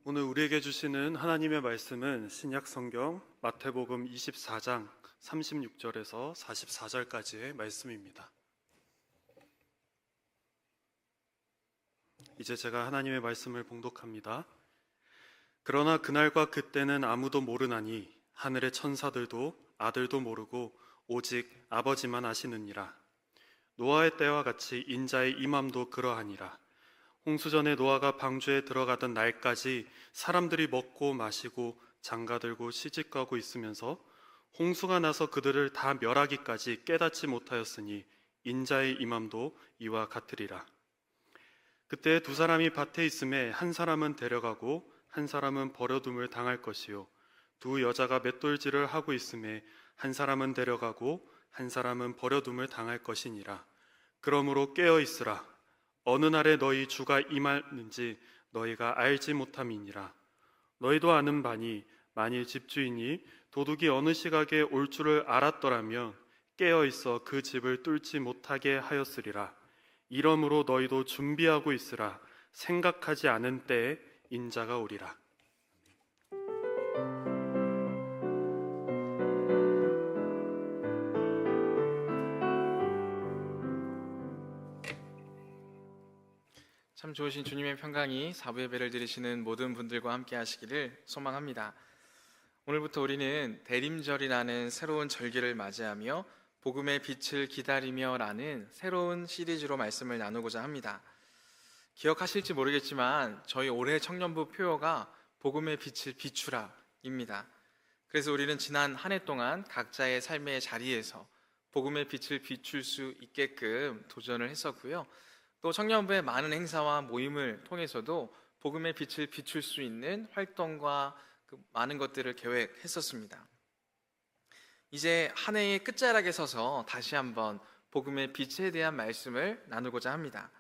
오늘 우리에게 주시는 하나님의 말씀은 신약 성경 마태복음 24장 36절에서 44절까지의 말씀입니다. 이제 제가 하나님의 말씀을 봉독합니다. 그러나 그날과 그때는 아무도 모르나니 하늘의 천사들도 아들도 모르고 오직 아버지만 아시느니라. 노아의 때와 같이 인자의 임함도 그러하니라. 홍수전에 노아가 방주에 들어가던 날까지 사람들이 먹고 마시고 장가들고 시집가고 있으면서 홍수가 나서 그들을 다 멸하기까지 깨닫지 못하였으니 인자의 임함도 이와 같으리라. 그때 두 사람이 밭에 있음에 한 사람은 데려가고 한 사람은 버려둠을 당할 것이요 두 여자가 맷돌질을 하고 있음에 한 사람은 데려가고 한 사람은 버려둠을 당할 것이니라. 그러므로 깨어 있으라. 어느 날에 너희 주가 임하는지 너희가 알지 못함이니라. 너희도 아는 바니 만일 집주인이 도둑이 어느 시각에 올 줄을 알았더라면 깨어 있어 그 집을 뚫지 못하게 하였으리라. 이러므로 너희도 준비하고 있으라. 생각하지 않은 때에 인자가 오리라. 참 좋으신 주님의 평강이 사부 예배를 드리시는 모든 분들과 함께 하시기를 소망합니다. 오늘부터 우리는 대림절이라는 새로운 절기를 맞이하며 복음의 빛을 기다리며 라는 새로운 시리즈로 말씀을 나누고자 합니다. 기억하실지 모르겠지만 저희 올해 청년부 표어가 복음의 빛을 비추라 입니다. 그래서 우리는 지난 한 해 동안 각자의 삶의 자리에서 복음의 빛을 비출 수 있게끔 도전을 했었고요. 또 청년부의 많은 행사와 모임을 통해서도 복음의 빛을 비출 수 있는 활동과 많은 것들을 계획했었습니다. 이제 한 해의 끝자락에 서서 다시 한번 복음의 빛에 대한 말씀을 나누고자 합니다.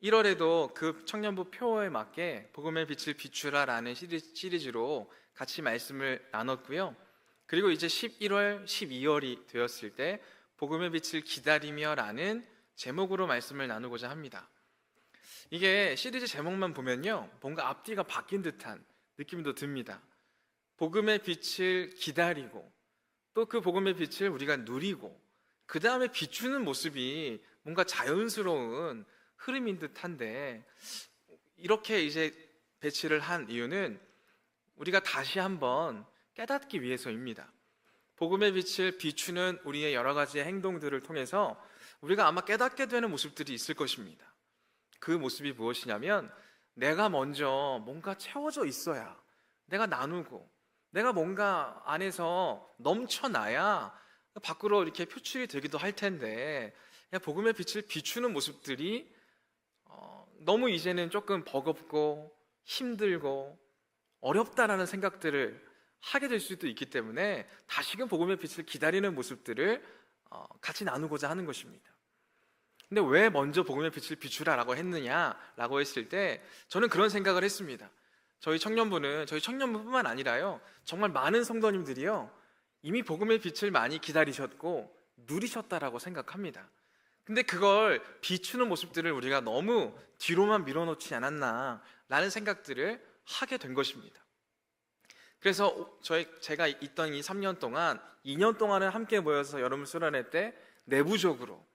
1월에도 그 청년부 표어에 맞게 복음의 빛을 비추라라는 시리즈로 같이 말씀을 나눴고요. 그리고 이제 11월, 12월이 되었을 때 복음의 빛을 기다리며 라는 제목으로 말씀을 나누고자 합니다. 이게 시리즈 제목만 보면요, 뭔가 앞뒤가 바뀐 듯한 느낌도 듭니다. 복음의 빛을 기다리고 또 그 복음의 빛을 우리가 누리고 그 다음에 비추는 모습이 뭔가 자연스러운 흐름인 듯한데, 이렇게 이제 배치를 한 이유는 우리가 다시 한번 깨닫기 위해서입니다. 복음의 빛을 비추는 우리의 여러 가지의 행동들을 통해서 우리가 아마 깨닫게 되는 모습들이 있을 것입니다. 그 모습이 무엇이냐면, 내가 먼저 뭔가 채워져 있어야, 내가 나누고 내가 뭔가 안에서 넘쳐나야 밖으로 이렇게 표출이 되기도 할 텐데, 복음의 빛을 비추는 모습들이 너무 이제는 조금 버겁고 힘들고 어렵다라는 생각들을 하게 될 수도 있기 때문에 다시금 복음의 빛을 기다리는 모습들을 같이 나누고자 하는 것입니다. 근데 왜 먼저 복음의 빛을 비추라라고 했느냐라고 했을 때 저는 그런 생각을 했습니다. 저희 청년부뿐만 아니라요, 정말 많은 성도님들이요, 이미 복음의 빛을 많이 기다리셨고 누리셨다라고 생각합니다. 근데 그걸 비추는 모습들을 우리가 너무 뒤로만 밀어놓지 않았나라는 생각들을 하게 된 것입니다. 그래서 제가 있던 이 3년 동안, 2년 동안은 함께 모여서 여름을 수련회 때 내부적으로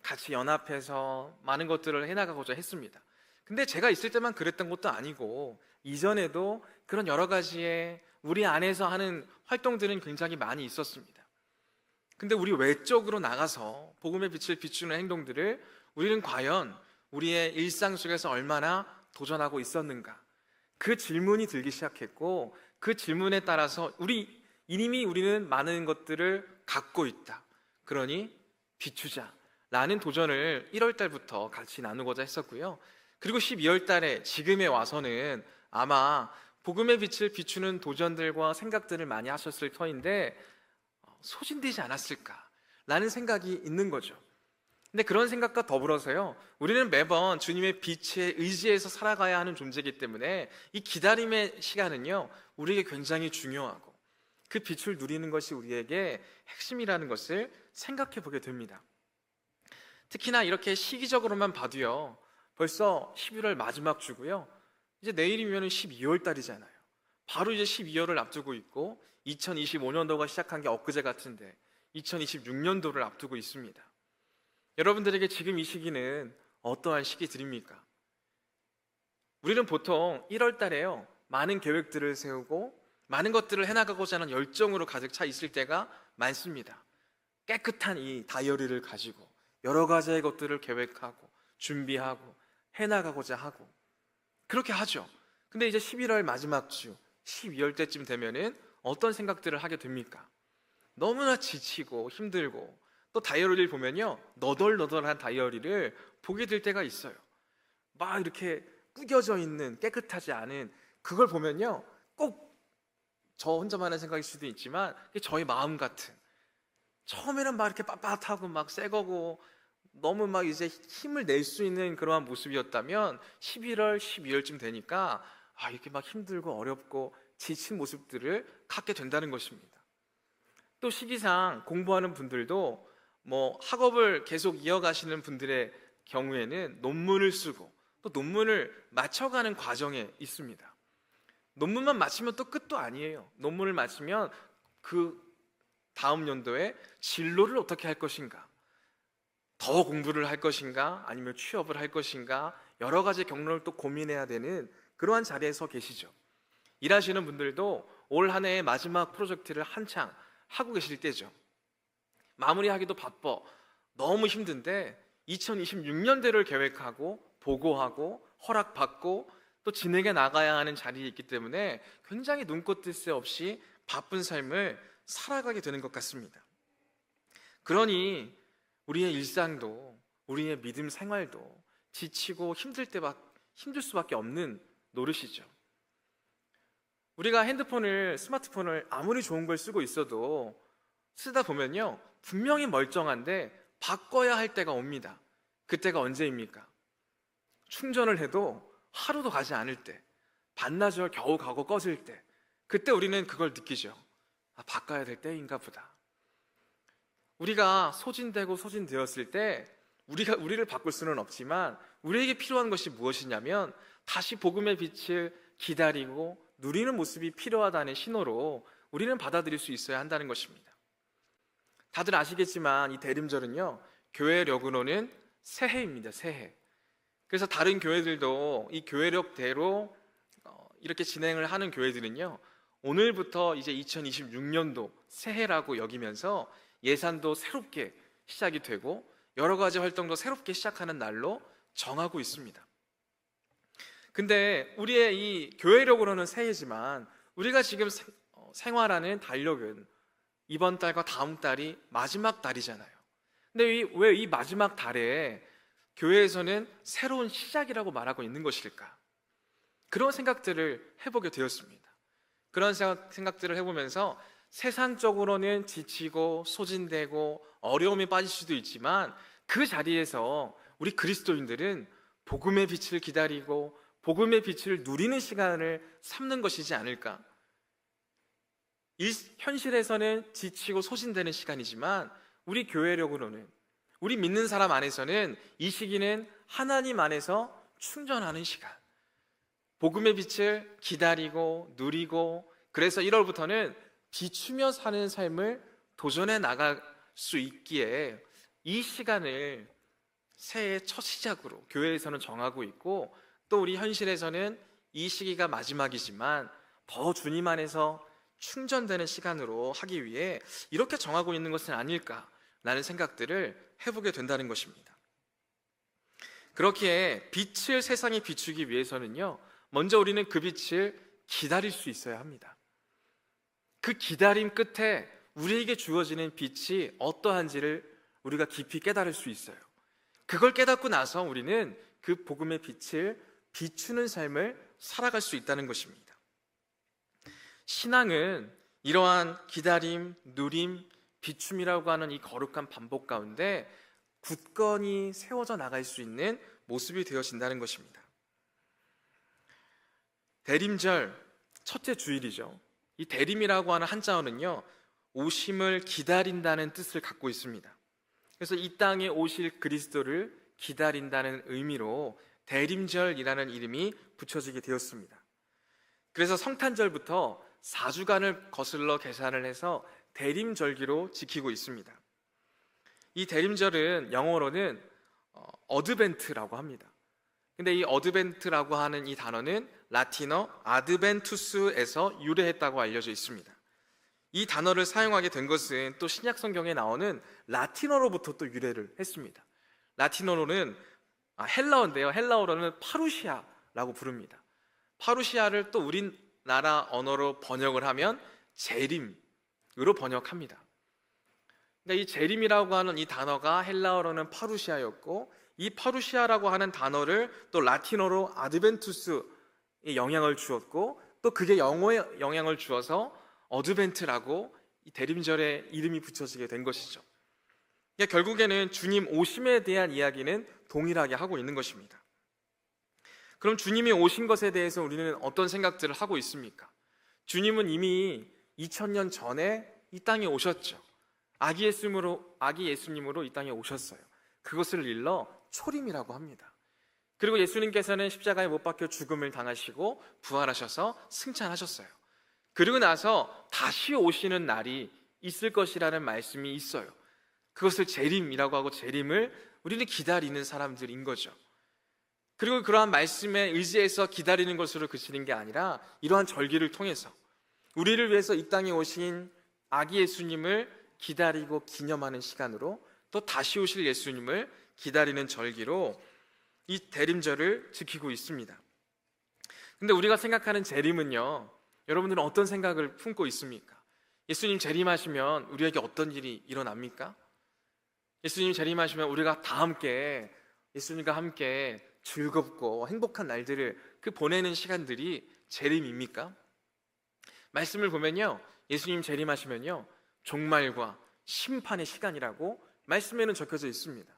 같이 연합해서 많은 것들을 해나가고자 했습니다. 근데 제가 있을 때만 그랬던 것도 아니고 이전에도 그런 여러 가지의 우리 안에서 하는 활동들은 굉장히 많이 있었습니다. 근데 우리 외적으로 나가서 복음의 빛을 비추는 행동들을 우리는 과연 우리의 일상 속에서 얼마나 도전하고 있었는가, 그 질문이 들기 시작했고, 그 질문에 따라서 이미 우리는 많은 것들을 갖고 있다, 그러니 비추자 라는 도전을 1월 달부터 같이 나누고자 했었고요. 그리고 12월 달에 지금에 와서는 아마 복음의 빛을 비추는 도전들과 생각들을 많이 하셨을 터인데 소진되지 않았을까라는 생각이 있는 거죠. 근데 그런 생각과 더불어서요, 우리는 매번 주님의 빛에 의지해서 살아가야 하는 존재이기 때문에 이 기다림의 시간은요, 우리에게 굉장히 중요하고 그 빛을 누리는 것이 우리에게 핵심이라는 것을 생각해 보게 됩니다. 특히나 이렇게 시기적으로만 봐도요, 벌써 11월 마지막 주고요, 이제 내일이면 12월 달이잖아요. 바로 이제 12월을 앞두고 있고 2025년도가 시작한 게 엊그제 같은데 2026년도를 앞두고 있습니다. 여러분들에게 지금 이 시기는 어떠한 시기들입니까? 우리는 보통 1월 달에요, 많은 계획들을 세우고 많은 것들을 해나가고자 하는 열정으로 가득 차 있을 때가 많습니다. 깨끗한 이 다이어리를 가지고 여러 가지의 것들을 계획하고 준비하고 해나가고자 하고 그렇게 하죠. 근데 이제 11월 마지막 주 12월 때쯤 되면은 어떤 생각들을 하게 됩니까? 너무나 지치고 힘들고 또 다이어리를 보면요, 너덜너덜한 다이어리를 보게 될 때가 있어요. 막 이렇게 구겨져 있는 깨끗하지 않은 그걸 보면요, 꼭 저 혼자만의 생각일 수도 있지만 저의 마음 같은, 처음에는 막 이렇게 빳빳하고 막 새 거고 너무 막 이제 힘을 낼 수 있는 그러한 모습이었다면 11월, 12월쯤 되니까 이렇게 막 힘들고 어렵고 지친 모습들을 갖게 된다는 것입니다. 또 시기상 공부하는 분들도 뭐 학업을 계속 이어가시는 분들의 경우에는 논문을 쓰고 또 논문을 맞춰가는 과정에 있습니다. 논문만 마치면 또 끝도 아니에요. 논문을 마치면 그 다음 연도에 진로를 어떻게 할 것인가, 더 공부를 할 것인가, 아니면 취업을 할 것인가, 여러 가지 경로를 또 고민해야 되는 그러한 자리에 서 계시죠. 일하시는 분들도 올 한 해의 마지막 프로젝트를 한창 하고 계실 때죠. 마무리하기도 바빠, 너무 힘든데 2026년대를 계획하고 보고하고 허락받고 또 진행해 나가야 하는 자리에 있기 때문에 굉장히 눈꽃 뜰 새 없이 바쁜 삶을 살아가게 되는 것 같습니다. 그러니 우리의 일상도 우리의 믿음 생활도 지치고 힘들 수밖에 없는 노릇이죠. 우리가 스마트폰을 아무리 좋은 걸 쓰고 있어도 쓰다 보면요, 분명히 멀쩡한데 바꿔야 할 때가 옵니다. 그때가 언제입니까? 충전을 해도 하루도 가지 않을 때, 반나절 겨우 가고 꺼질 때, 그때 우리는 그걸 느끼죠. 바꿔야 될 때인가 보다. 우리가 소진되었을 때 우리를 바꿀 수는 없지만 우리에게 필요한 것이 무엇이냐면 다시 복음의 빛을 기다리고 누리는 모습이 필요하다는 신호로 우리는 받아들일 수 있어야 한다는 것입니다. 다들 아시겠지만 이 대림절은요, 교회력으로는 새해입니다. 새해. 그래서 다른 교회들도 이 교회력대로 이렇게 진행을 하는 교회들은요, 오늘부터 이제 2026년도 새해라고 여기면서 예산도 새롭게 시작이 되고 여러 가지 활동도 새롭게 시작하는 날로 정하고 있습니다. 근데 우리의 이 교회력으로는 새해지만 우리가 지금 생활하는 달력은 이번 달과 다음 달이 마지막 달이잖아요. 근데 왜 이 마지막 달에 교회에서는 새로운 시작이라고 말하고 있는 것일까? 그런 생각들을 해보게 되었습니다. 그런 생각들을 해보면서 세상적으로는 지치고 소진되고 어려움에 빠질 수도 있지만 그 자리에서 우리 그리스도인들은 복음의 빛을 기다리고 복음의 빛을 누리는 시간을 삼는 것이지 않을까? 현실에서는 지치고 소진되는 시간이지만 우리 교회력으로는, 우리 믿는 사람 안에서는 이 시기는 하나님 안에서 충전하는 시간, 복음의 빛을 기다리고 누리고, 그래서 1월부터는 비추며 사는 삶을 도전해 나갈 수 있기에 이 시간을 새해의 첫 시작으로 교회에서는 정하고 있고, 또 우리 현실에서는 이 시기가 마지막이지만 더 주님 안에서 충전되는 시간으로 하기 위해 이렇게 정하고 있는 것은 아닐까라는 생각들을 해보게 된다는 것입니다. 그렇기에 빛을 세상에 비추기 위해서는요, 먼저 우리는 그 빛을 기다릴 수 있어야 합니다. 그 기다림 끝에 우리에게 주어지는 빛이 어떠한지를 우리가 깊이 깨달을 수 있어요. 그걸 깨닫고 나서 우리는 그 복음의 빛을 비추는 삶을 살아갈 수 있다는 것입니다. 신앙은 이러한 기다림, 누림, 비춤이라고 하는 이 거룩한 반복 가운데 굳건히 세워져 나갈 수 있는 모습이 되어진다는 것입니다. 대림절 첫째 주일이죠. 이 대림이라고 하는 한자어는요, 오심을 기다린다는 뜻을 갖고 있습니다. 그래서 이 땅에 오실 그리스도를 기다린다는 의미로 대림절이라는 이름이 붙여지게 되었습니다. 그래서 성탄절부터 4주간을 거슬러 계산을 해서 대림절기로 지키고 있습니다. 이 대림절은 영어로는 어드벤트라고 합니다. 근데 이 어드벤트라고 하는 이 단어는 라틴어 아드벤투스에서 유래했다고 알려져 있습니다. 이 단어를 사용하게 된 것은 또 신약 성경에 나오는 라틴어로부터 또 유래를 했습니다. 라틴어로는 헬라어인데요. 헬라어로는 파루시아라고 부릅니다. 파루시아를 또 우리나라 언어로 번역을 하면 재림으로 번역합니다. 그러니까 이 재림이라고 하는 이 단어가 헬라어로는 파루시아였고, 이 파루시아라고 하는 단어를 또 라틴어로 아드벤투스에 영향을 주었고, 또 그게 영어에 영향을 주어서 어드벤트라고 이 대림절의 이름이 붙여지게 된 것이죠. 그러니까 결국에는 주님 오심에 대한 이야기는 동일하게 하고 있는 것입니다. 그럼 주님이 오신 것에 대해서 우리는 어떤 생각들을 하고 있습니까? 주님은 이미 2000년 전에 이 땅에 오셨죠. 아기 예수님으로 이 땅에 오셨어요. 그것을 일러 초림이라고 합니다. 그리고 예수님께서는 십자가에 못 박혀 죽음을 당하시고 부활하셔서 승천하셨어요. 그리고 나서 다시 오시는 날이 있을 것이라는 말씀이 있어요. 그것을 재림이라고 하고, 재림을 우리는 기다리는 사람들인 거죠. 그리고 그러한 말씀에 의지해서 기다리는 것으로 그치는 게 아니라, 이러한 절기를 통해서 우리를 위해서 이 땅에 오신 아기 예수님을 기다리고 기념하는 시간으로, 또 다시 오실 예수님을 기다리는 절기로 이 대림절을 지키고 있습니다. 근데 우리가 생각하는 재림은요, 여러분들은 어떤 생각을 품고 있습니까? 예수님 재림하시면 우리에게 어떤 일이 일어납니까? 예수님 재림하시면 우리가 다 함께 예수님과 함께 즐겁고 행복한 날들을 보내는 시간들이 재림입니까? 말씀을 보면요, 예수님 재림하시면요 종말과 심판의 시간이라고 말씀에는 적혀져 있습니다.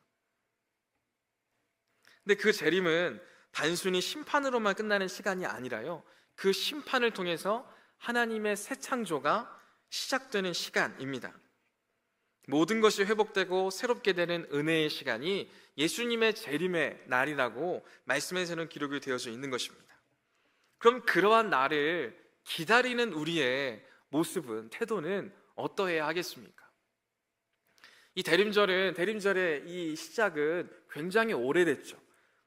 근데 그 재림은 단순히 심판으로만 끝나는 시간이 아니라요, 그 심판을 통해서 하나님의 새 창조가 시작되는 시간입니다. 모든 것이 회복되고 새롭게 되는 은혜의 시간이 예수님의 재림의 날이라고 말씀에서는 기록이 되어져 있는 것입니다. 그럼 그러한 날을 기다리는 우리의 모습은, 태도는 어떠해야 하겠습니까? 이 대림절의 이 시작은 굉장히 오래됐죠.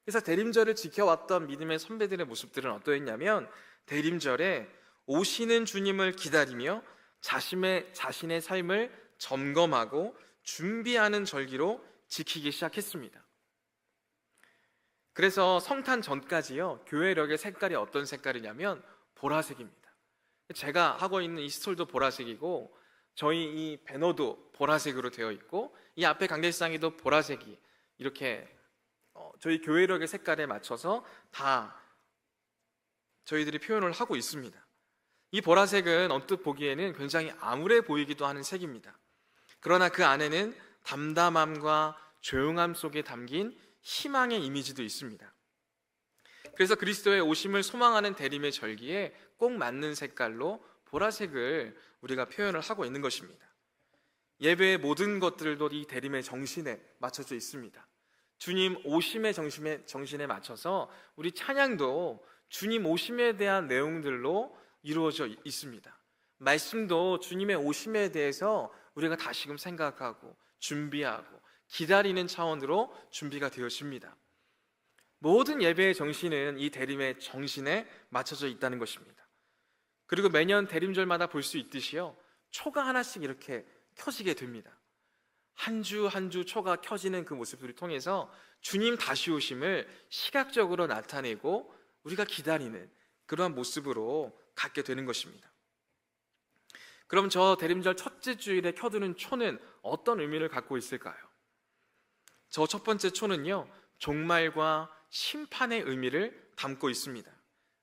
그래서 대림절을 지켜왔던 믿음의 선배들의 모습들은 어떠했냐면, 대림절에 오시는 주님을 기다리며 자신의 삶을 점검하고 준비하는 절기로 지키기 시작했습니다. 그래서 성탄 전까지요, 교회력의 색깔이 어떤 색깔이냐면 보라색입니다. 제가 하고 있는 이 스톨도 보라색이고, 저희 이 배너도 보라색으로 되어 있고, 이 앞에 강대상에도 보라색이 이렇게 저희 교회력의 색깔에 맞춰서 다 저희들이 표현을 하고 있습니다. 이 보라색은 언뜻 보기에는 굉장히 암울해 보이기도 하는 색입니다. 그러나 그 안에는 담담함과 조용함 속에 담긴 희망의 이미지도 있습니다. 그래서 그리스도의 오심을 소망하는 대림의 절기에 꼭 맞는 색깔로 보라색을 우리가 표현을 하고 있는 것입니다. 예배의 모든 것들도 이 대림의 정신에 맞춰져 있습니다. 주님 오심의 정신에 맞춰서 우리 찬양도 주님 오심에 대한 내용들로 이루어져 있습니다. 말씀도 주님의 오심에 대해서 우리가 다시금 생각하고 준비하고 기다리는 차원으로 준비가 되어집니다. 모든 예배의 정신은 이 대림의 정신에 맞춰져 있다는 것입니다. 그리고 매년 대림절마다 볼 수 있듯이요, 초가 하나씩 이렇게 켜지게 됩니다. 한 주 한 주 초가 켜지는 그 모습들을 통해서 주님 다시 오심을 시각적으로 나타내고 우리가 기다리는 그러한 모습으로 갖게 되는 것입니다. 그럼 저 대림절 첫째 주일에 켜두는 초는 어떤 의미를 갖고 있을까요? 저 첫 번째 초는요, 종말과 심판의 의미를 담고 있습니다.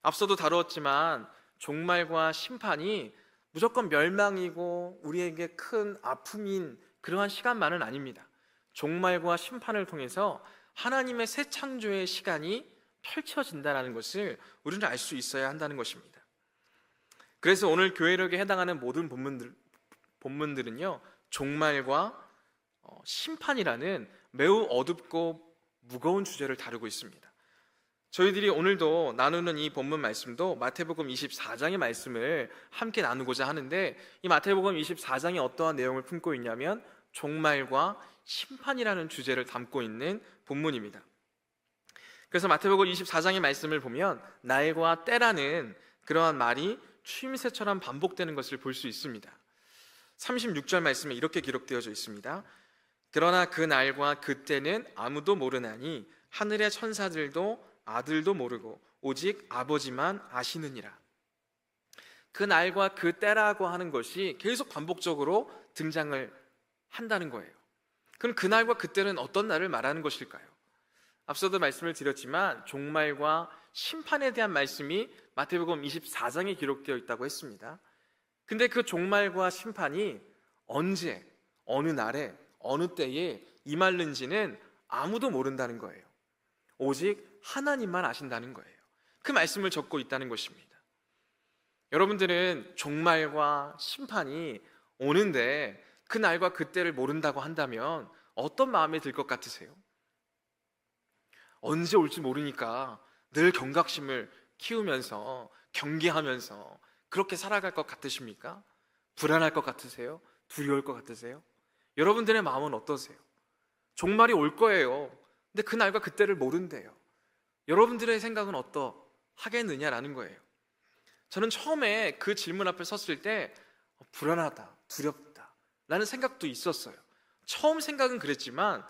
앞서도 다루었지만 종말과 심판이 무조건 멸망이고 우리에게 큰 아픔인 그러한 시간만은 아닙니다. 종말과 심판을 통해서 하나님의 새 창조의 시간이 펼쳐진다는 것을 우리는 알 수 있어야 한다는 것입니다. 그래서 오늘 교회력에 해당하는 모든 본문들은요, 종말과 심판이라는 매우 어둡고 무거운 주제를 다루고 있습니다. 저희들이 오늘도 나누는 이 본문 말씀도 마태복음 24장의 말씀을 함께 나누고자 하는데, 이 마태복음 24장이 어떠한 내용을 품고 있냐면 종말과 심판이라는 주제를 담고 있는 본문입니다. 그래서 마태복음 24장의 말씀을 보면 날과 때라는 그러한 말이 추임새처럼 반복되는 것을 볼 수 있습니다. 36절 말씀에 이렇게 기록되어져 있습니다. 그러나 그 날과 그 때는 아무도 모르나니 하늘의 천사들도 아들도 모르고 오직 아버지만 아시느니라. 그 날과 그 때라고 하는 것이 계속 반복적으로 등장을 한다는 거예요. 그럼 그 날과 그 때는 어떤 날을 말하는 것일까요? 앞서도 말씀을 드렸지만 종말과 심판에 대한 말씀이 마태복음 24장에 기록되어 있다고 했습니다. 근데 그 종말과 심판이 언제, 어느 날에, 어느 때에 임하는지는 아무도 모른다는 거예요. 오직 하나님만 아신다는 거예요. 그 말씀을 적고 있다는 것입니다. 여러분들은 종말과 심판이 오는데 그 날과 그 때를 모른다고 한다면 어떤 마음이 들 것 같으세요? 언제 올지 모르니까 늘 경각심을 키우면서 경계하면서 그렇게 살아갈 것 같으십니까? 불안할 것 같으세요? 두려울 것 같으세요? 여러분들의 마음은 어떠세요? 종말이 올 거예요. 근데 그 날과 그때를 모른대요. 여러분들의 생각은 어떠하겠느냐라는 거예요. 저는 처음에 그 질문 앞에 섰을 때 불안하다, 두렵다 라는 생각도 있었어요. 처음 생각은 그랬지만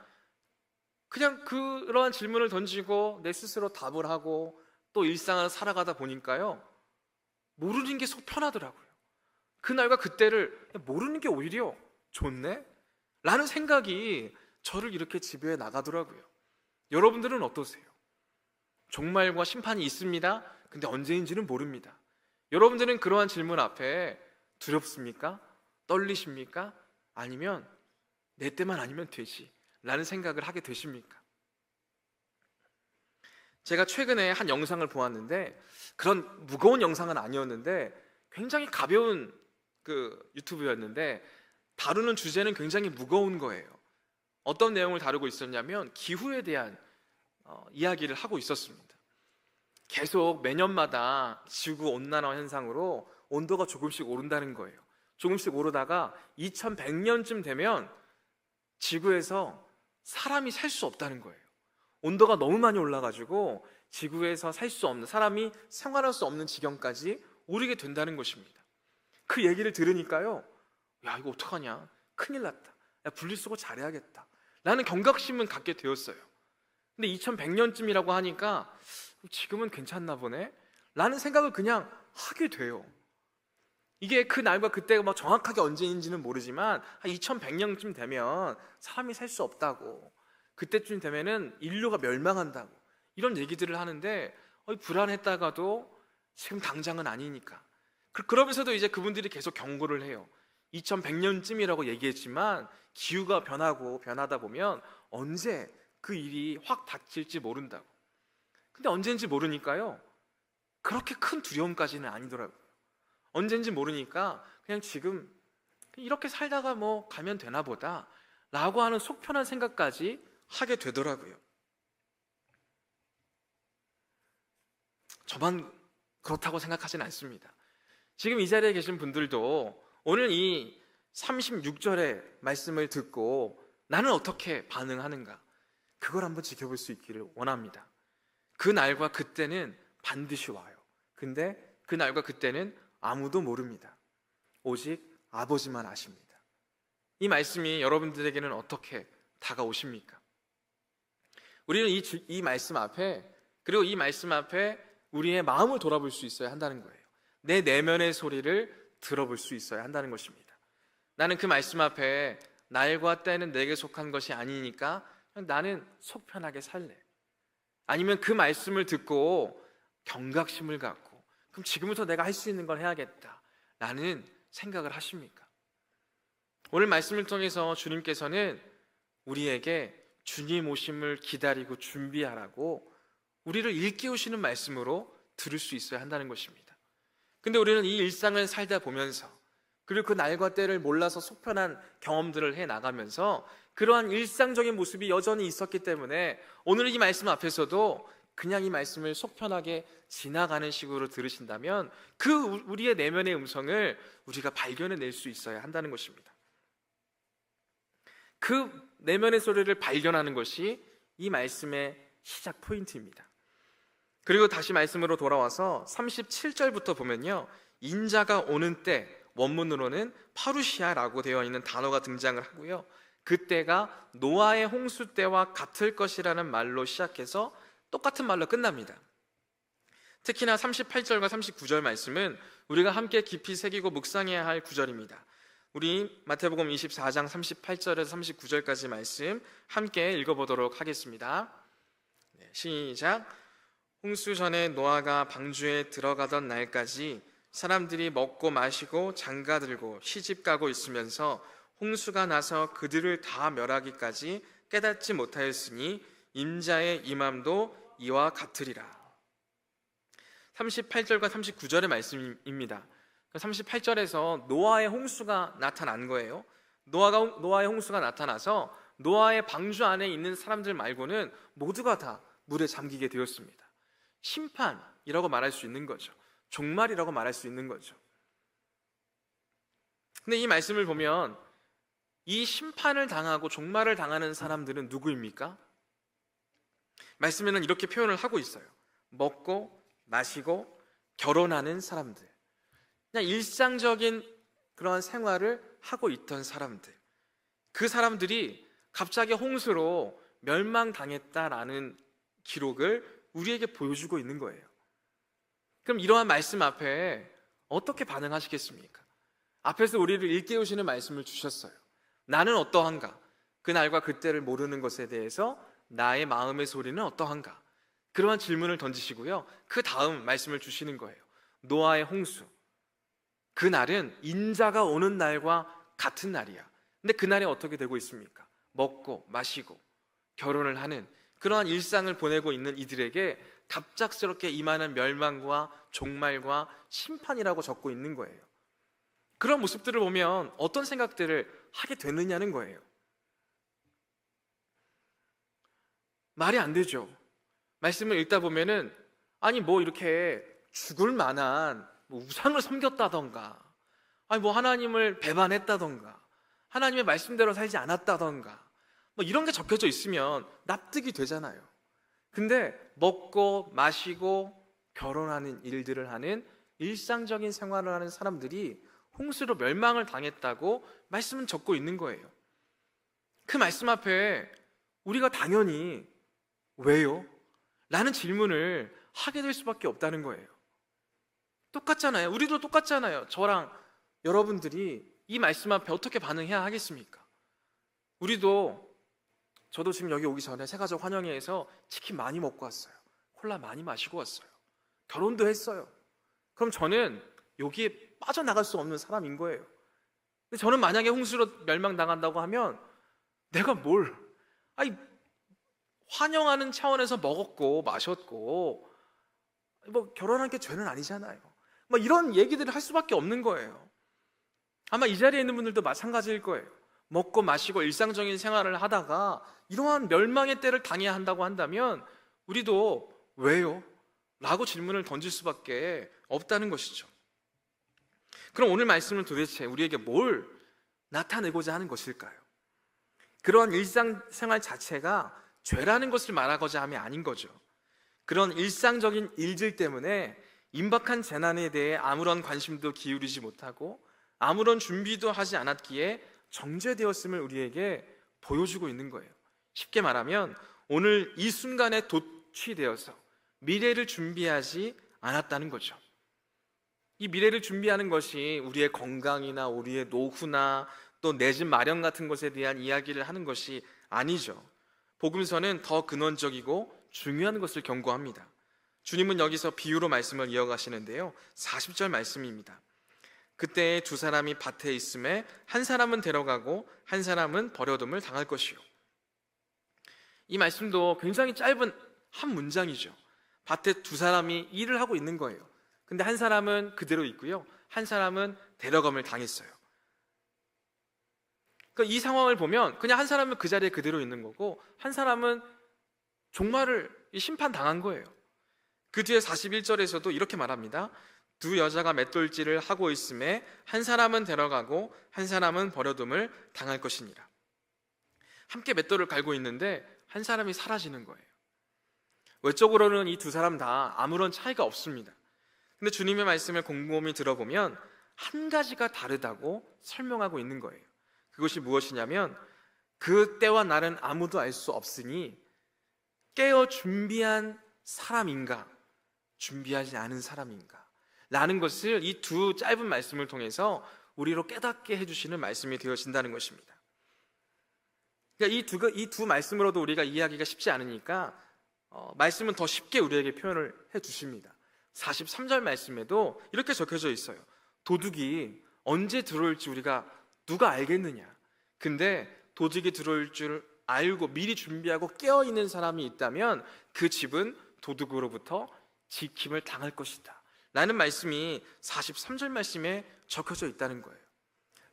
그냥 그러한 질문을 던지고 내 스스로 답을 하고 또 일상을 살아가다 보니까요, 모르는 게 속 편하더라고요. 그날과 그때를 모르는 게 오히려 좋네? 라는 생각이 저를 이렇게 지배해 나가더라고요. 여러분들은 어떠세요? 종말과 심판이 있습니다. 근데 언제인지는 모릅니다. 여러분들은 그러한 질문 앞에 두렵습니까? 떨리십니까? 아니면 내 때만 아니면 되지 라는 생각을 하게 되십니까? 제가 최근에 한 영상을 보았는데, 그런 무거운 영상은 아니었는데 굉장히 가벼운 그 유튜브였는데 다루는 주제는 굉장히 무거운 거예요. 어떤 내용을 다루고 있었냐면 기후에 대한 이야기를 하고 있었습니다. 계속 매년마다 지구 온난화 현상으로 온도가 조금씩 오른다는 거예요. 조금씩 오르다가 2100년쯤 되면 지구에서 사람이 살 수 없다는 거예요. 온도가 너무 많이 올라가지고 지구에서 살 수 없는, 사람이 생활할 수 없는 지경까지 오르게 된다는 것입니다. 그 얘기를 들으니까요, 야, 이거 어떡하냐, 큰일 났다, 야, 분리수거 잘해야겠다 라는 경각심은 갖게 되었어요. 근데 2100년쯤이라고 하니까 지금은 괜찮나 보네 라는 생각을 그냥 하게 돼요. 이게 그 날과 그때가 뭐 정확하게 언제인지는 모르지만 한 2100년쯤 되면 사람이 살 수 없다고, 그때쯤 되면은 인류가 멸망한다고 이런 얘기들을 하는데 불안했다가도 지금 당장은 아니니까, 그러면서도 이제 그분들이 계속 경고를 해요. 2100년쯤이라고 얘기했지만 기후가 변하고 변하다 보면 언제 그 일이 확 닥칠지 모른다고. 근데 언제인지 모르니까요, 그렇게 큰 두려움까지는 아니더라고요. 언제인지 모르니까 그냥 지금 이렇게 살다가 뭐 가면 되나 보다 라고 하는 속 편한 생각까지 하게 되더라고요. 저만 그렇다고 생각하진 않습니다. 지금 이 자리에 계신 분들도 오늘 이 36절의 말씀을 듣고 나는 어떻게 반응하는가, 그걸 한번 지켜볼 수 있기를 원합니다. 그 날과 그때는 반드시 와요. 근데 그 날과 그때는 아무도 모릅니다. 오직 아버지만 아십니다. 이 말씀이 여러분들에게는 어떻게 다가오십니까? 우리는 이 말씀 앞에, 그리고 이 말씀 앞에 우리의 마음을 돌아볼 수 있어야 한다는 거예요. 내 내면의 소리를 들어볼 수 있어야 한다는 것입니다. 나는 그 말씀 앞에 날과 때는 내게 속한 것이 아니니까 나는 속 편하게 살래. 아니면 그 말씀을 듣고 경각심을 갖고 그럼 지금부터 내가 할 수 있는 걸 해야겠다 라는 생각을 하십니까? 오늘 말씀을 통해서 주님께서는 우리에게 주님 오심을 기다리고 준비하라고 우리를 일깨우시는 말씀으로 들을 수 있어야 한다는 것입니다. 근데 우리는 이 일상을 살다 보면서, 그리고 그 날과 때를 몰라서 속편한 경험들을 해나가면서 그러한 일상적인 모습이 여전히 있었기 때문에 오늘 이 말씀 앞에서도 그냥 이 말씀을 속 편하게 지나가는 식으로 들으신다면 그 우리의 내면의 음성을 우리가 발견해낼 수 있어야 한다는 것입니다. 그 내면의 소리를 발견하는 것이 이 말씀의 시작 포인트입니다. 그리고 다시 말씀으로 돌아와서 37절부터 보면요, 인자가 오는 때, 원문으로는 파루시아라고 되어 있는 단어가 등장을 하고요, 그때가 노아의 홍수 때와 같을 것이라는 말로 시작해서 똑같은 말로 끝납니다. 특히나 38절과 39절 말씀은 우리가 함께 깊이 새기고 묵상해야 할 구절입니다. 우리 마태복음 24장 38절에서 39절까지 말씀 함께 읽어보도록 하겠습니다. 시작. 홍수 전에 노아가 방주에 들어가던 날까지 사람들이 먹고 마시고 장가들고 시집가고 있으면서 홍수가 나서 그들을 다 멸하기까지 깨닫지 못하였으니 임자의 임함도 이와 같으리라. 38절과 39절의 말씀입니다. 38절에서 노아의 홍수가 나타난 거예요. 노아의 홍수가 나타나서 노아의 방주 안에 있는 사람들 말고는 모두가 다 물에 잠기게 되었습니다. 심판이라고 말할 수 있는 거죠. 종말이라고 말할 수 있는 거죠. 근데 이 말씀을 보면 이 심판을 당하고 종말을 당하는 사람들은 누구입니까? 말씀에는 이렇게 표현을 하고 있어요. 먹고 마시고 결혼하는 사람들, 그냥 일상적인 그러한 생활을 하고 있던 사람들, 그 사람들이 갑자기 홍수로 멸망당했다라는 기록을 우리에게 보여주고 있는 거예요. 그럼 이러한 말씀 앞에 어떻게 반응하시겠습니까? 앞에서 우리를 일깨우시는 말씀을 주셨어요. 나는 어떠한가? 그날과 그때를 모르는 것에 대해서 나의 마음의 소리는 어떠한가? 그러한 질문을 던지시고요, 그 다음 말씀을 주시는 거예요. 노아의 홍수, 그날은 인자가 오는 날과 같은 날이야. 근데 그날이 어떻게 되고 있습니까? 먹고 마시고 결혼을 하는 그러한 일상을 보내고 있는 이들에게 갑작스럽게 임하는 멸망과 종말과 심판이라고 적고 있는 거예요. 그런 모습들을 보면 어떤 생각들을 하게 되느냐는 거예요. 말이 안 되죠. 말씀을 읽다 보면은 아니 뭐 이렇게 죽을 만한 뭐 우상을 섬겼다던가, 아니 뭐 하나님을 배반했다던가, 하나님의 말씀대로 살지 않았다던가, 뭐 이런 게 적혀져 있으면 납득이 되잖아요. 근데 먹고 마시고 결혼하는 일들을 하는 일상적인 생활을 하는 사람들이 홍수로 멸망을 당했다고 말씀은 적고 있는 거예요. 그 말씀 앞에 우리가 당연히 왜요? 라는 질문을 하게 될 수밖에 없다는 거예요. 똑같잖아요. 우리도 똑같잖아요. 저랑 여러분들이 이 말씀 앞에 어떻게 반응해야 하겠습니까? 저도 지금 여기 오기 전에 새가족 환영회에서 치킨 많이 먹고 왔어요. 콜라 많이 마시고 왔어요. 결혼도 했어요. 그럼 저는 여기에 빠져나갈 수 없는 사람인 거예요. 근데 저는 만약에 홍수로 멸망당한다고 하면 내가 환영하는 차원에서 먹었고 마셨고 뭐 결혼한 게 죄는 아니잖아요. 뭐 이런 얘기들을 할 수밖에 없는 거예요. 아마 이 자리에 있는 분들도 마찬가지일 거예요. 먹고 마시고 일상적인 생활을 하다가 이러한 멸망의 때를 당해야 한다고 한다면 우리도 왜요? 라고 질문을 던질 수밖에 없다는 것이죠. 그럼 오늘 말씀은 도대체 우리에게 뭘 나타내고자 하는 것일까요? 그러한 일상생활 자체가 죄라는 것을 말하고자 함이 아닌 거죠. 그런 일상적인 일들 때문에 임박한 재난에 대해 아무런 관심도 기울이지 못하고 아무런 준비도 하지 않았기에 정죄되었음을 우리에게 보여주고 있는 거예요. 쉽게 말하면 오늘 이 순간에 도취되어서 미래를 준비하지 않았다는 거죠. 이 미래를 준비하는 것이 우리의 건강이나 우리의 노후나 또 내 집 마련 같은 것에 대한 이야기를 하는 것이 아니죠. 복음서는 더 근원적이고 중요한 것을 경고합니다. 주님은 여기서 비유로 말씀을 이어가시는데요, 40절 말씀입니다. 그때 두 사람이 밭에 있음에 한 사람은 데려가고 한 사람은 버려둠을 당할 것이요. 이 말씀도 굉장히 짧은 한 문장이죠. 밭에 두 사람이 일을 하고 있는 거예요. 근데 한 사람은 그대로 있고요, 한 사람은 데려감을 당했어요. 그러니까 이 상황을 보면 그냥 한 사람은 그 자리에 그대로 있는 거고 한 사람은 종말을 이 심판 당한 거예요. 그 뒤에 41절에서도 이렇게 말합니다. 두 여자가 맷돌질을 하고 있음에 한 사람은 데려가고 한 사람은 버려둠을 당할 것이니라. 함께 맷돌을 갈고 있는데 한 사람이 사라지는 거예요. 외적으로는 이 두 사람 다 아무런 차이가 없습니다. 근데 주님의 말씀을 곰곰이 들어보면 한 가지가 다르다고 설명하고 있는 거예요. 그것이 무엇이냐면 그 때와 날은 아무도 알 수 없으니 깨어 준비한 사람인가 준비하지 않은 사람인가 라는 것을 이 두 짧은 말씀을 통해서 우리로 깨닫게 해주시는 말씀이 되어진다는 것입니다. 그러니까 이 두 말씀으로도 우리가 이해하기가 쉽지 않으니까 말씀은 더 쉽게 우리에게 표현을 해주십니다. 43절 말씀에도 이렇게 적혀져 있어요. 도둑이 언제 들어올지 우리가 누가 알겠느냐. 근데 도둑이 들어올 줄 알고 미리 준비하고 깨어있는 사람이 있다면 그 집은 도둑으로부터 지킴을 당할 것이다 라는 말씀이 43절 말씀에 적혀져 있다는 거예요.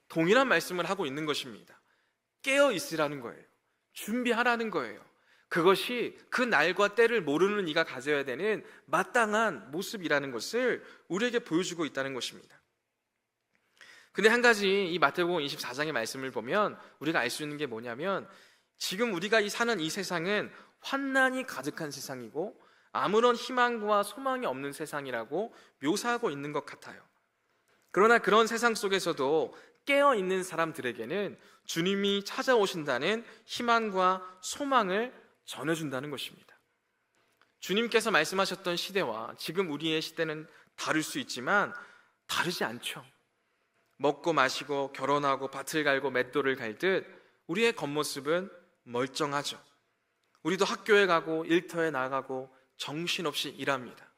동일한 말씀을 하고 있는 것입니다. 깨어있으라는 거예요. 준비하라는 거예요. 그것이 그 날과 때를 모르는 이가 가져야 되는 마땅한 모습이라는 것을 우리에게 보여주고 있다는 것입니다. 근데 한 가지 이 마태복음 24장의 말씀을 보면 우리가 알 수 있는 게 뭐냐면 지금 우리가 사는 이 세상은 환난이 가득한 세상이고 아무런 희망과 소망이 없는 세상이라고 묘사하고 있는 것 같아요. 그러나 그런 세상 속에서도 깨어있는 사람들에게는 주님이 찾아오신다는 희망과 소망을 전해준다는 것입니다. 주님께서 말씀하셨던 시대와 지금 우리의 시대는 다를 수 있지만 다르지 않죠. 먹고 마시고 결혼하고 밭을 갈고 맷돌을 갈듯 우리의 겉모습은 멀쩡하죠. 우리도 학교에 가고 일터에 나가고 정신없이 일합니다.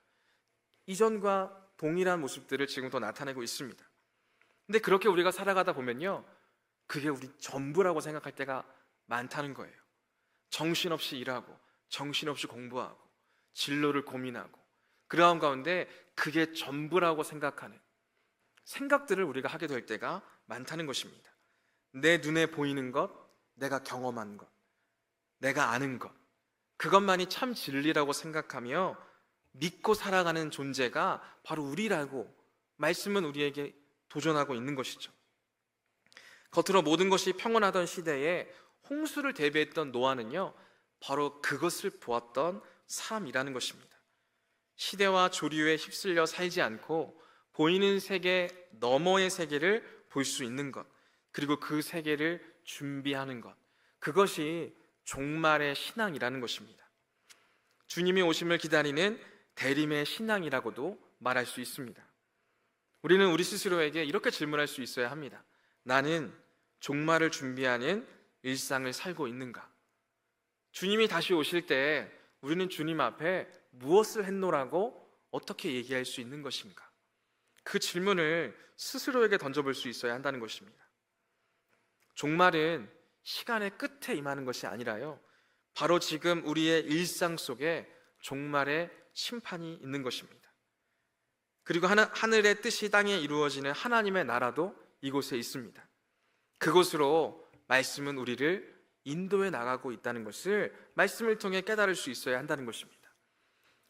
이전과 동일한 모습들을 지금도 나타내고 있습니다. 근데 그렇게 우리가 살아가다 보면요, 그게 우리 전부라고 생각할 때가 많다는 거예요. 정신없이 일하고 정신없이 공부하고 진로를 고민하고 그러한 가운데 그게 전부라고 생각하는 생각들을 우리가 하게 될 때가 많다는 것입니다. 내 눈에 보이는 것, 내가 경험한 것, 내가 아는 것, 그것만이 참 진리라고 생각하며 믿고 살아가는 존재가 바로 우리라고 말씀은 우리에게 도전하고 있는 것이죠. 겉으로 모든 것이 평온하던 시대에 홍수를 대비했던 노아는요, 바로 그것을 보았던 사람이라는 것입니다. 시대와 조류에 휩쓸려 살지 않고 보이는 세계 너머의 세계를 볼 수 있는 것, 그리고 그 세계를 준비하는 것, 그것이 종말의 신앙이라는 것입니다. 주님이 오심을 기다리는 대림의 신앙이라고도 말할 수 있습니다. 우리는 우리 스스로에게 이렇게 질문할 수 있어야 합니다. 나는 종말을 준비하는 일상을 살고 있는가? 주님이 다시 오실 때 우리는 주님 앞에 무엇을 했노라고 어떻게 얘기할 수 있는 것인가? 그 질문을 스스로에게 던져볼 수 있어야 한다는 것입니다. 종말은 시간의 끝에 임하는 것이 아니라요, 바로 지금 우리의 일상 속에 종말의 심판이 있는 것입니다. 그리고 하늘의 뜻이 땅에 이루어지는 하나님의 나라도 이곳에 있습니다. 그곳으로 말씀은 우리를 인도해 나가고 있다는 것을 말씀을 통해 깨달을 수 있어야 한다는 것입니다.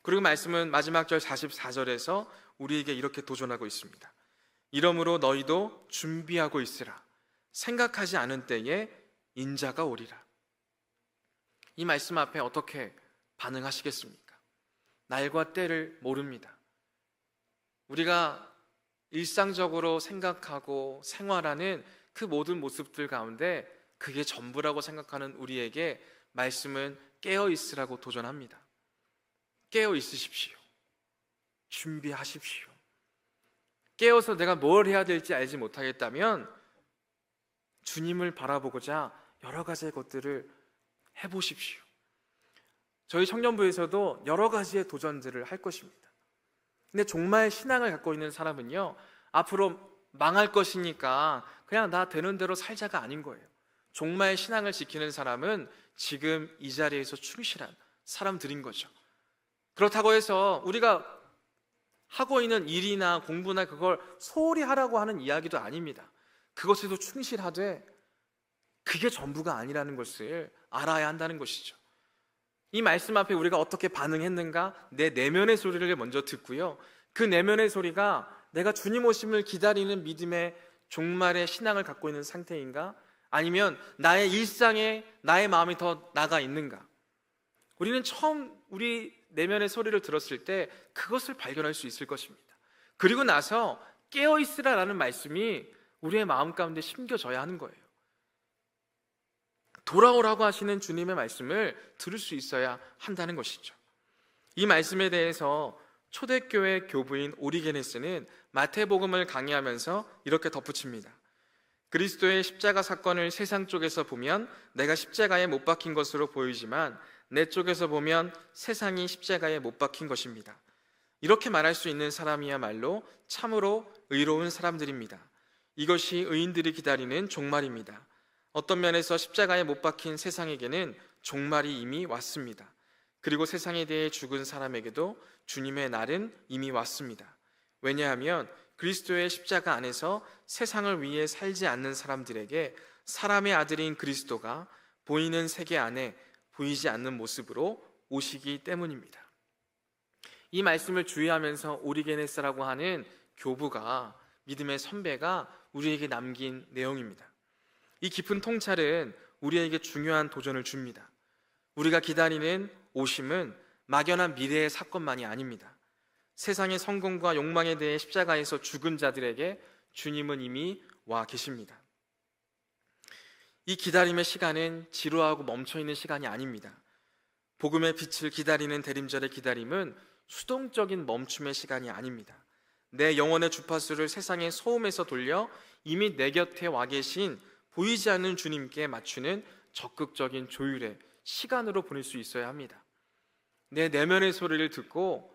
그리고 말씀은 마지막 절 44절에서 우리에게 이렇게 도전하고 있습니다. 이러므로 너희도 준비하고 있으라. 생각하지 않은 때에 인자가 오리라. 이 말씀 앞에 어떻게 반응하시겠습니까? 날과 때를 모릅니다. 우리가 일상적으로 생각하고 생활하는 그 모든 모습들 가운데 그게 전부라고 생각하는 우리에게 말씀은 깨어 있으라고 도전합니다. 깨어 있으십시오. 준비하십시오. 깨어서 내가 뭘 해야 될지 알지 못하겠다면 주님을 바라보고자 여러 가지의 것들을 해보십시오. 저희 청년부에서도 여러 가지의 도전들을 할 것입니다. 근데 종말 신앙을 갖고 있는 사람은요, 앞으로 망할 것이니까 그냥 나 되는 대로 살자가 아닌 거예요. 종말 신앙을 지키는 사람은 지금 이 자리에서 충실한 사람들인 거죠. 그렇다고 해서 우리가 하고 있는 일이나 공부나 그걸 소홀히 하라고 하는 이야기도 아닙니다. 그것에도 충실하되 그게 전부가 아니라는 것을 알아야 한다는 것이죠. 이 말씀 앞에 우리가 어떻게 반응했는가? 내 내면의 소리를 먼저 듣고요, 그 내면의 소리가 내가 주님 오심을 기다리는 믿음의 종말의 신앙을 갖고 있는 상태인가? 아니면 나의 일상에 나의 마음이 더 나가 있는가? 우리는 처음 우리 내면의 소리를 들었을 때 그것을 발견할 수 있을 것입니다. 그리고 나서 깨어있으라라는 말씀이 우리의 마음 가운데 심겨져야 하는 거예요. 돌아오라고 하시는 주님의 말씀을 들을 수 있어야 한다는 것이죠. 이 말씀에 대해서 초대교회 교부인 오리게네스는 마태복음을 강의하면서 이렇게 덧붙입니다. 그리스도의 십자가 사건을 세상 쪽에서 보면 내가 십자가에 못 박힌 것으로 보이지만 내 쪽에서 보면 세상이 십자가에 못 박힌 것입니다. 이렇게 말할 수 있는 사람이야말로 참으로 의로운 사람들입니다. 이것이 의인들이 기다리는 종말입니다. 어떤 면에서 십자가에 못 박힌 세상에게는 종말이 이미 왔습니다. 그리고 세상에 대해 죽은 사람에게도 주님의 날은 이미 왔습니다. 왜냐하면 그리스도의 십자가 안에서 세상을 위해 살지 않는 사람들에게 사람의 아들인 그리스도가 보이는 세계 안에 보이지 않는 모습으로 오시기 때문입니다. 이 말씀을 주의하면서 오리게네스라고 하는 교부가, 믿음의 선배가 우리에게 남긴 내용입니다. 이 깊은 통찰은 우리에게 중요한 도전을 줍니다. 우리가 기다리는 오심은 막연한 미래의 사건만이 아닙니다. 세상의 성공과 욕망에 대해 십자가에서 죽은 자들에게 주님은 이미 와 계십니다. 이 기다림의 시간은 지루하고 멈춰있는 시간이 아닙니다. 복음의 빛을 기다리는 대림절의 기다림은 수동적인 멈춤의 시간이 아닙니다. 내 영혼의 주파수를 세상의 소음에서 돌려 이미 내 곁에 와 계신 보이지 않는 주님께 맞추는 적극적인 조율의 시간으로 보낼 수 있어야 합니다. 내 내면의 소리를 듣고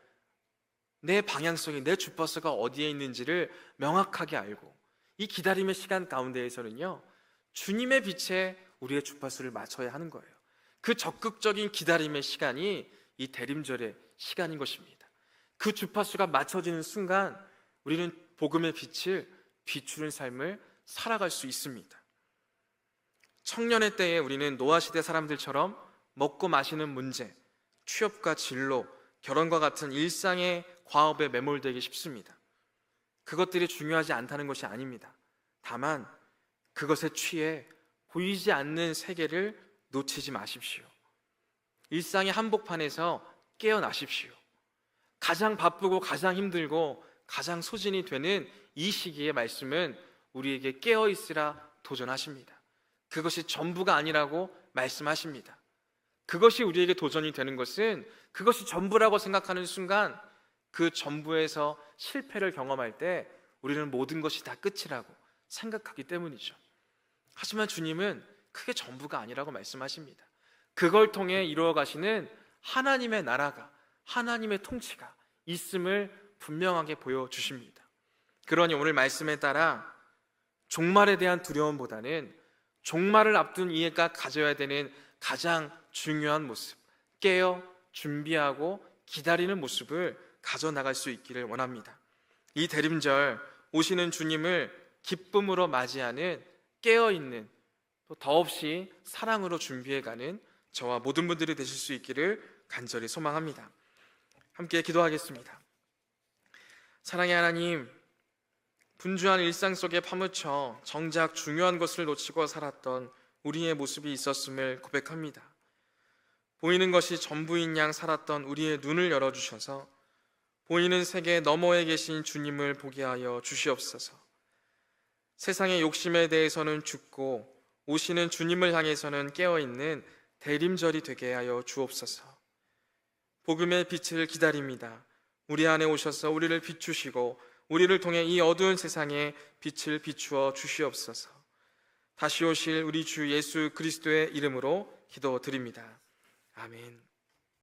내 방향성이, 내 주파수가 어디에 있는지를 명확하게 알고 이 기다림의 시간 가운데에서는요, 주님의 빛에 우리의 주파수를 맞춰야 하는 거예요. 그 적극적인 기다림의 시간이 이 대림절의 시간인 것입니다. 그 주파수가 맞춰지는 순간 우리는 복음의 빛을 비추는 삶을 살아갈 수 있습니다. 청년의 때에 우리는 노아시대 사람들처럼 먹고 마시는 문제, 취업과 진로, 결혼과 같은 일상의 과업에 매몰되기 쉽습니다. 그것들이 중요하지 않다는 것이 아닙니다. 다만 그것에 취해 보이지 않는 세계를 놓치지 마십시오. 일상의 한복판에서 깨어나십시오. 가장 바쁘고 가장 힘들고 가장 소진이 되는 이 시기의 말씀은 우리에게 깨어있으라 도전하십니다. 그것이 전부가 아니라고 말씀하십니다. 그것이 우리에게 도전이 되는 것은 그것이 전부라고 생각하는 순간 그 전부에서 실패를 경험할 때 우리는 모든 것이 다 끝이라고 생각하기 때문이죠. 하지만 주님은 그게 전부가 아니라고 말씀하십니다. 그걸 통해 이루어가시는 하나님의 나라가, 하나님의 통치가 있음을 분명하게 보여주십니다. 그러니 오늘 말씀에 따라 종말에 대한 두려움보다는 종말을 앞둔 이해가 가져야 되는 가장 중요한 모습, 깨어 준비하고 기다리는 모습을 가져나갈 수 있기를 원합니다. 이 대림절 오시는 주님을 기쁨으로 맞이하는 깨어있는, 또 더없이 사랑으로 준비해가는 저와 모든 분들이 되실 수 있기를 간절히 소망합니다. 함께 기도하겠습니다. 사랑의 하나님, 분주한 일상 속에 파묻혀 정작 중요한 것을 놓치고 살았던 우리의 모습이 있었음을 고백합니다. 보이는 것이 전부인 양 살았던 우리의 눈을 열어주셔서 보이는 세계 너머에 계신 주님을 보게 하여 주시옵소서. 세상의 욕심에 대해서는 죽고 오시는 주님을 향해서는 깨어있는 대림절이 되게 하여 주옵소서. 복음의 빛을 기다립니다. 우리 안에 오셔서 우리를 비추시고 우리를 통해 이 어두운 세상에 빛을 비추어 주시옵소서. 다시 오실 우리 주 예수 그리스도의 이름으로 기도드립니다. 아멘.